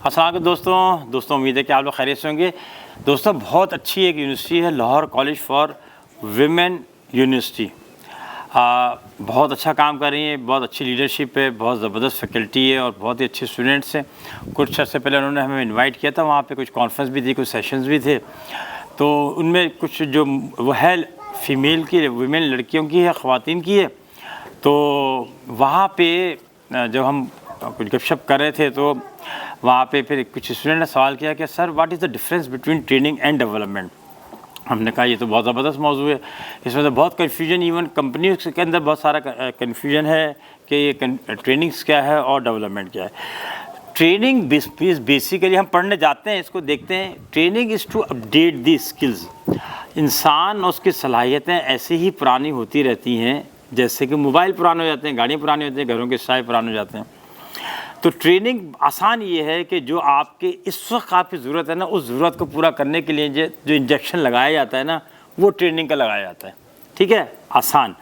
अस्सलाम वालेकुम दोस्तों उम्मीद है कि आप लोग खैरियत से होंगे। दोस्तों बहुत अच्छी एक यूनिवर्सिटी है Lahore college for women university. बहुत अच्छा काम कर रही है, बहुत अच्छी लीडरशिप है, बहुत ज़बरदस्त फैकल्टी है और बहुत ही अच्छे स्टूडेंट्स हैं। कुछ अर्से पहले उन्होंने हमें इनवाइट किया था, वहाँ पे कुछ कॉन्फ्रेंस भी थी, कुछ सेशंस भी थे। तो उनमें कुछ जो वो है फ़ीमेल की, वीमेन लड़कियों की है, ख़वातीन की है। तो वहाँ पे जब हम कुछ गपशप कर रहे थे तो वहाँ पे फिर कुछ स्टूडेंट ने सवाल किया कि sir what is the difference between training and development. हमने कहा ये तो बहुत ज़बरदस्त मौजू है, इसमें तो बहुत कन्फ्यूजन, इवन कंपनी के अंदर बहुत सारा कन्फ्यूजन है कि ये ट्रेनिंग्स क्या है और डेवलपमेंट क्या है। ट्रेनिंग बेसिकली हम पढ़ने जाते हैं, इसको देखते हैं। Training is to update the skills. इंसान और उसकी सलाहियतें ऐसे ही पुरानी होती रहती हैं जैसे कि मोबाइल पुराने हो जाते हैं, गाड़ियाँ पुरानी होती हैं, घरों के साए पुराने हो जाते हैं। तो ट्रेनिंग आसान ये है कि जो आपके इस वक्त आपकी ज़रूरत है ना, उस ज़रूरत को पूरा करने के लिए जो इंजेक्शन लगाया जाता है ना, वो ट्रेनिंग का लगाया जाता है। ठीक है, आसान।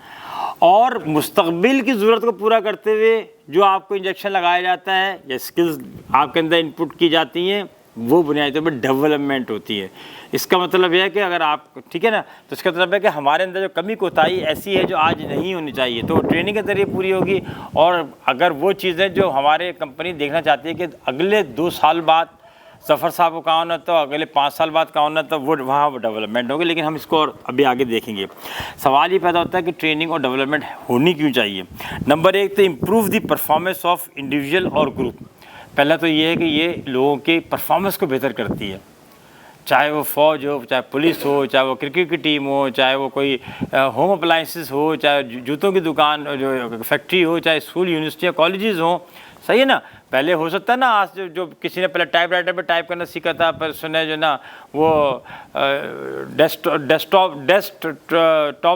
और मुस्तक़बिल की ज़रूरत को पूरा करते हुए जो आपको इंजेक्शन लगाया जाता है या स्किल्स आपके अंदर इनपुट की जाती हैं, वो बुनियादी तौर पर डेवलपमेंट होती है। इसका मतलब यह है कि अगर आप, ठीक है ना, तो इसका मतलब है कि हमारे अंदर जो कमी कोताही ऐसी है जो आज नहीं होनी चाहिए, तो ट्रेनिंग के ज़रिए पूरी होगी। और अगर वो चीज़ें जो हमारे कंपनी देखना चाहती है कि अगले 2 साल बाद ज़फ़र साहब को कहाँ होना, तो अगले 5 साल बाद कहाँ होना, तो वो वहाँ वो डेवलपमेंट होगी। लेकिन हम इसको और अभी आगे देखेंगे। सवाल ये पैदा होता है कि ट्रेनिंग और डेवलपमेंट होनी क्यों चाहिए। नंबर 1 तो improve the performance of individual और ग्रुप। पहला तो ये है कि ये लोगों के परफॉर्मेंस को बेहतर करती है, चाहे वो फ़ौज हो, चाहे पुलिस हो, चाहे वो क्रिकेट की टीम हो, चाहे वो कोई होम अप्लाइंसेस हो, चाहे जूतों की दुकान जो फैक्ट्री हो, चाहे स्कूल यूनिवर्सिटियाँ कॉलेजेस हों। सही है ना। पहले हो सकता है ना, आज जो किसी ने पहले टाइपराइटर पे टाइप करना सीखा था, पर सुने जो ना वो डेस्कटॉप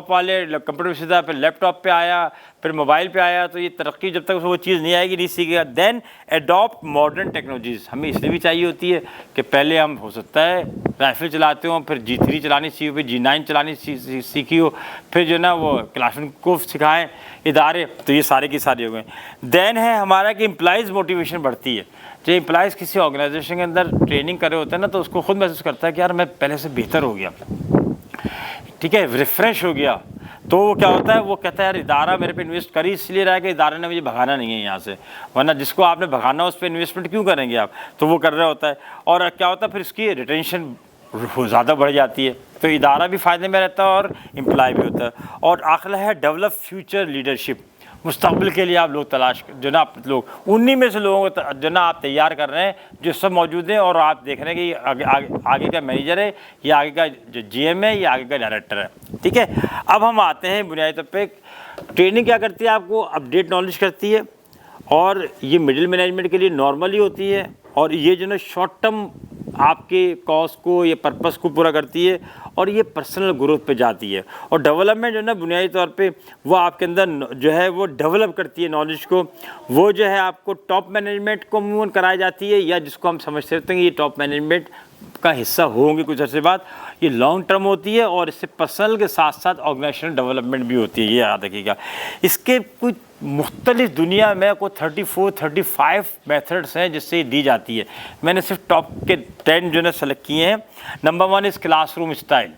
वाले कंप्यूटर से था, फिर लैपटॉप पे आया, फिर मोबाइल पे आया। तो ये तरक्की जब तक वो चीज़ नहीं आएगी, नहीं सीखेगा। देन एडॉप्ट मॉडर्न टेक्नोलॉजीज़ हमें इसलिए भी चाहिए होती है कि पहले हम हो सकता है राइफल चलाते हो, फिर G3 चलानी सीखी हो, फिर G9 चलानी सीखी हो, फिर जो ना वो क्लासरूम को सिखाएं इदारे। तो ये सारे की सारे हो गए। देन है हमारा कि एम्प्लॉइज़ मोटिवेशन बढ़ती है। जो एम्प्लॉइज़ किसी ऑर्गेनाइजेशन के अंदर ट्रेनिंग करे होते हैं ना, तो उसको खुद महसूस करता है कि यार मैं पहले से बेहतर हो गया, ठीक है, रिफ़्रेश हो गया। तो वो क्या होता है, वो कहता है यार इदारा मेरे पे इन्वेस्ट कर ही इसलिए रहा है कि इदारे ने मुझे भगाना नहीं है यहाँ से, वरना जिसको आपने भगाना उस पर इन्वेस्टमेंट क्यों करेंगे आप। तो वो कर रहा होता है। और क्या होता है फिर उसकी रिटेंशन ज़्यादा बढ़ जाती है, तो इदारा भी फ़ायदे में रहता है और एम्प्लॉय भी होता है। और आखिर है डेवलप फ्यूचर लीडरशिप। मुस्तक़बिल के लिए आप लोग तलाश जो ना, आप लोग उन्हीं में से लोगों को जो ना आप तैयार कर रहे हैं जो सब मौजूद हैं, और आप देख रहे हैं कि आगे का मैनेजर है या आगे का जो GM है या आगे का डायरेक्टर है। ठीक है, अब हम आते हैं बुनियादी तौर पे ट्रेनिंग क्या करती है, आपको अपडेट नॉलेज करती है, और ये मिडिल मैनेजमेंट के लिए नॉर्मली होती है, और ये जो ना शॉर्ट टर्म आपके कॉज को या पर्पस को पूरा करती है, और ये पर्सनल ग्रोथ पे जाती है। और डेवलपमेंट जो है ना बुनियादी तौर पे वो आपके अंदर जो है वो डेवलप करती है नॉलेज को। वो जो है आपको टॉप मैनेजमेंट को मूव कराई जाती है, या जिसको हम समझते रहते हैं कि ये टॉप मैनेजमेंट का हिस्सा होंगे कुछ अर्से बाद। ये लॉन्ग टर्म होती है और इससे पर्सनल के साथ साथ ऑर्गेनाइजेशनल डेवलपमेंट भी होती है, ये याद रखिएगा। इसके कुछ मुख्तलिफ दुनिया में कोई 34-35 मेथड्स हैं जिससे दी जाती है। मैंने सिर्फ टॉप के 10 जो है सेलेक्ट किए हैं। Number 1 is classroom style.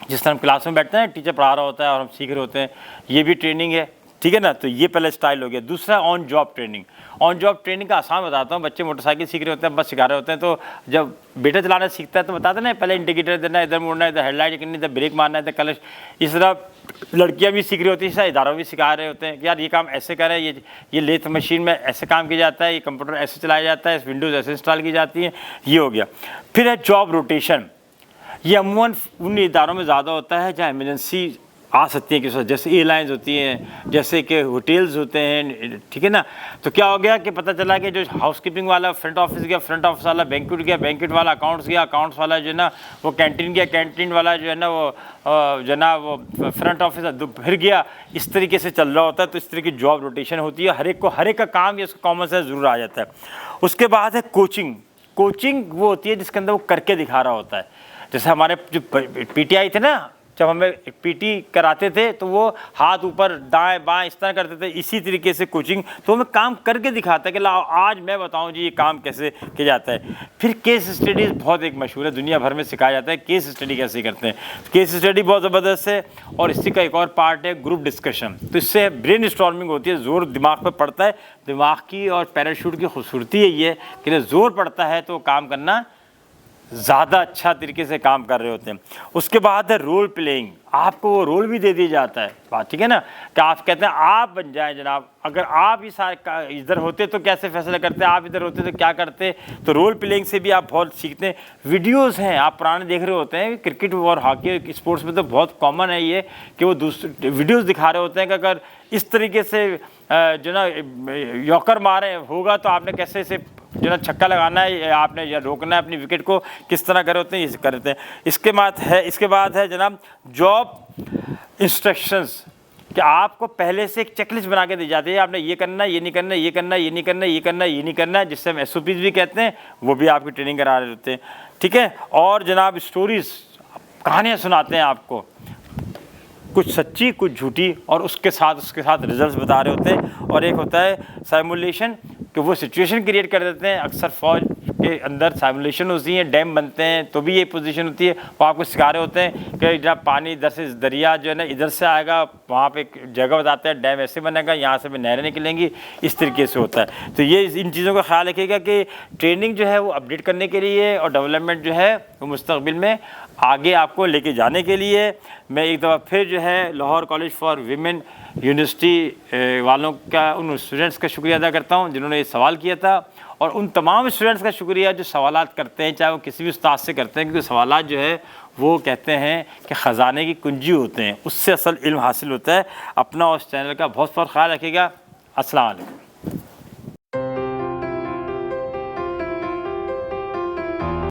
जिस तरह हम क्लास में बैठते हैं, टीचर पढ़ा रहा होता है और हम सीख रहे होते हैं, ये भी ट्रेनिंग है। ठीक है ना, तो ये पहले स्टाइल हो गया। दूसरा on job training. On job training का आसान बताता हूँ। बच्चे मोटरसाइकिल सीख रहे होते हैं, बस सिखा रहे होते हैं, तो जब बेटा चलाना सीखता है तो बताते ना, पहले इंडिकेटर देना, इधर मुड़ना है, इधर हेडलाइट करनी, इधर ब्रेक मारना है, इधर क्लच। इस तरह लड़कियाँ भी सीख रही होती हैं, इदारों भी सिखा रहे होते हैं कि यार ये काम ऐसे करें, ये लेथ मशीन में ऐसे काम किया जाता है, ये कंप्यूटर ऐसे चलाया जाता है, विंडोज़ ऐसे इंस्टॉल की जाती है। ये हो गया। फिर है जॉब रोटेशन। ये अमूमन उन इदारों में ज़्यादा होता है जहाँ एमरजेंसी आ सकती है, कि जैसे एयरलाइंस होती हैं, जैसे कि होटल्स होते हैं। ठीक है ना, तो क्या हो गया कि पता चला कि जो हाउसकीपिंग वाला फ्रंट ऑफिस गया, फ्रंट ऑफिस वाला बैंक्वेट गया, बैंक्वेट वाला अकाउंट्स गया, अकाउंट्स वाला जो है ना वो कैंटीन गया, कैंटीन वाला जो है ना वो जो है ना वो फ्रंट ऑफिस फिर गया। इस तरीके से चल रहा होता है। तो इस तरह की जॉब रोटेशन होती है। हर एक का काम, ये उसका कॉमन सेंस ज़रूर आ जाता है। उसके बाद है कोचिंग। कोचिंग वो होती है जिसके अंदर वो करके दिखा रहा होता है। जैसे हमारे जो PTI थे ना, जब हमें पीटी कराते थे तो वो हाथ ऊपर दाएं बाएं इस तरह करते थे, इसी तरीके से कोचिंग, तो हमें काम करके दिखाता है कि लाओ आज मैं बताऊं जी ये काम कैसे किया जाता है। फिर केस स्टडीज़ बहुत एक मशहूर है, दुनिया भर में सिखाया जाता है केस स्टडी कैसे करते हैं। केस स्टडी बहुत ज़बरदस्त है। और इसी का एक और पार्ट है ग्रुप डिस्कशन, तो इससे ब्रेन स्टॉर्मिंग होती है, जोर दिमाग पर पड़ता है। दिमाग की और पैराशूट की खूबसूरती यही है कि जब जोर पड़ता है तो काम करना ज़्यादा अच्छा तरीके से काम कर रहे होते हैं। उसके बाद है रोल प्लेइंग, आपको वो रोल भी दे दिया जाता है, बात ठीक है ना, कि आप कहते हैं आप बन जाएं जनाब, अगर आप इधर होते तो कैसे फैसला करते, आप इधर होते तो क्या करते। तो रोल प्लेइंग से भी आप बहुत सीखते हैं। वीडियोस हैं, आप पुराने देख रहे होते हैं, क्रिकेट और हॉकी स्पोर्ट्स में तो बहुत कॉमन है ये कि वो दूसरे वीडियोज़ दिखा रहे होते हैं कि अगर इस तरीके से जो ना यॉर्कर मारे होगा तो आपने कैसे इसे जो ना छक्का लगाना है, आपने या रोकना है अपनी विकेट को, किस तरह कर होते हैं ये कर रहे हैं। इसके बाद है जनाब जॉब इंस्ट्रक्शंस, कि आपको पहले से एक चेकलिस्ट बना के दी जाती है, आपने ये करना है, ये नहीं करना, ये करना, ये नहीं करना, ये करना, ये नहीं करना है, जिससे हम SOPs भी कहते हैं, वो भी आपकी ट्रेनिंग करा रहे होते हैं, ठीक है। और जनाब स्टोरीज, कहानियाँ सुनाते हैं आपको, कुछ सच्ची कुछ झूठी, और उसके साथ रिजल्ट्स बता रहे होते हैं। और एक होता है साइमुलेशन, कि वो सिचुएशन क्रिएट कर देते हैं। अक्सर फौज के अंदर साइमुलेशन होती है, डैम बनते हैं तो भी ये पोजीशन होती है, वो आपको सिखा रहे होते हैं कि जब पानी इधर से दरिया जो है ना इधर से आएगा, वहाँ पे एक जगह बताते हैं डैम ऐसे बनेगा, यहाँ से भी नहरें निकलेंगी, इस तरीके से होता है। तो ये इन चीज़ों का ख्याल रखिएगा कि ट्रेनिंग जो है वो अपडेट करने के लिए और डेवलपमेंट जो है वो मुस्तकबिल में आगे आपको लेके जाने के लिए। मैं एक दफ़ा फिर जो है Lahore college for women university वालों का, उन स्टूडेंट्स का शुक्रिया अदा करता हूँ जिन्होंने ये सवाल किया था, और उन तमाम स्टूडेंट्स का शुक्रिया जो सवालात करते हैं, चाहे वो किसी भी उस्ताद से करते हैं, क्योंकि सवालात जो है वो कहते हैं कि ख़जाने की कुंजी होते हैं, उससे असल इल्म हासिल होता है। अपना और उस चैनल का बहुत ख्याल रखिएगा। अस्सलाम वालेकुम।